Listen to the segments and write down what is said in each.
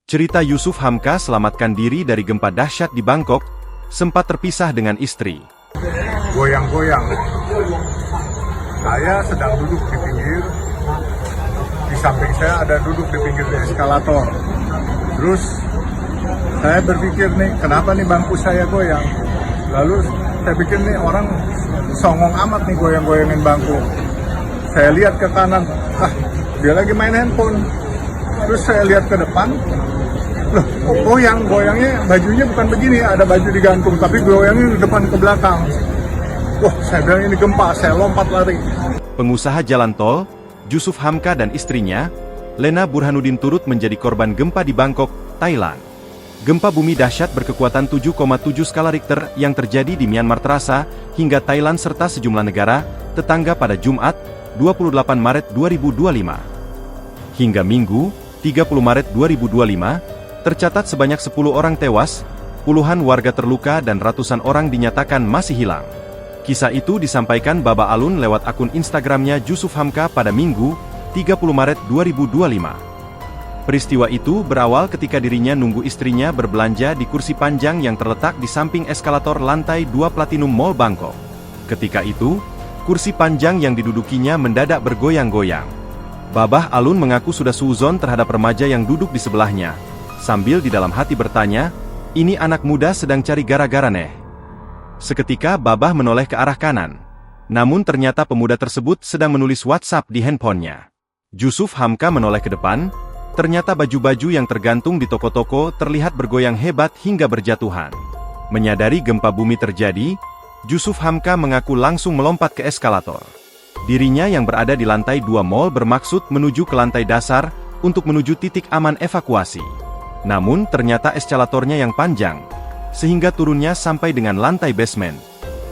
Cerita Yusuf Hamka selamatkan diri dari gempa dahsyat di Bangkok, sempat terpisah dengan istri. Goyang-goyang. Saya sedang duduk di pinggir. Di samping saya ada duduk di pinggir eskalator. Terus saya berpikir nih, kenapa nih bangku saya goyang? Lalu saya pikir nih orang songong amat nih goyang-goyangin bangku. Saya lihat ke kanan, dia lagi main handphone. Terus saya lihat ke depan, loh, goyangnya bajunya bukan begini, ada baju digantung, tapi goyangnya di depan ke belakang. Wah, saya bilang ini gempa, saya lompat lari. Pengusaha jalan tol, Yusuf Hamka dan istrinya, Lena Burhanuddin turut menjadi korban gempa di Bangkok, Thailand. Gempa bumi dahsyat berkekuatan 7,7 skala Richter yang terjadi di Myanmar terasa hingga Thailand serta sejumlah negara tetangga pada Jumat, 28 Maret 2025. Hingga Minggu, 30 Maret 2025, tercatat sebanyak 10 orang tewas, puluhan warga terluka dan ratusan orang dinyatakan masih hilang. Kisah itu disampaikan Baba Alun lewat akun Instagramnya Yusuf Hamka pada Minggu, 30 Maret 2025. Peristiwa itu berawal ketika dirinya nunggu istrinya berbelanja di kursi panjang yang terletak di samping eskalator lantai 2 Platinum Mall Bangkok. Ketika itu, kursi panjang yang didudukinya mendadak bergoyang-goyang. Babah Alun mengaku sudah suuzon terhadap remaja yang duduk di sebelahnya, sambil di dalam hati bertanya, ini anak muda sedang cari gara-gara neh. Seketika Babah menoleh ke arah kanan. Namun ternyata pemuda tersebut sedang menulis WhatsApp di handphonenya. Yusuf Hamka menoleh ke depan, ternyata baju-baju yang tergantung di toko-toko terlihat bergoyang hebat hingga berjatuhan. Menyadari gempa bumi terjadi, Yusuf Hamka mengaku langsung melompat ke eskalator. Dirinya yang berada di lantai 2 mall bermaksud menuju ke lantai dasar untuk menuju titik aman evakuasi. Namun ternyata eskalatornya yang panjang, sehingga turunnya sampai dengan lantai basement.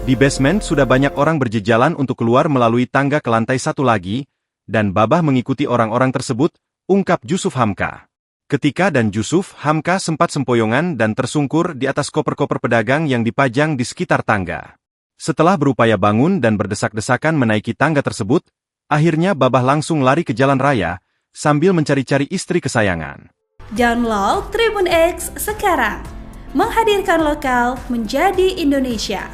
Di basement sudah banyak orang berjejalan untuk keluar melalui tangga ke lantai satu lagi, dan Babah mengikuti orang-orang tersebut, ungkap Yusuf Hamka. Ketika dan Yusuf Hamka sempat sempoyongan dan tersungkur di atas koper-koper pedagang yang dipajang di sekitar tangga. Setelah berupaya bangun dan berdesak-desakan menaiki tangga tersebut, akhirnya Babah langsung lari ke jalan raya, sambil mencari-cari istri kesayangan. Download Tribun X sekarang, menghadirkan lokal menjadi Indonesia.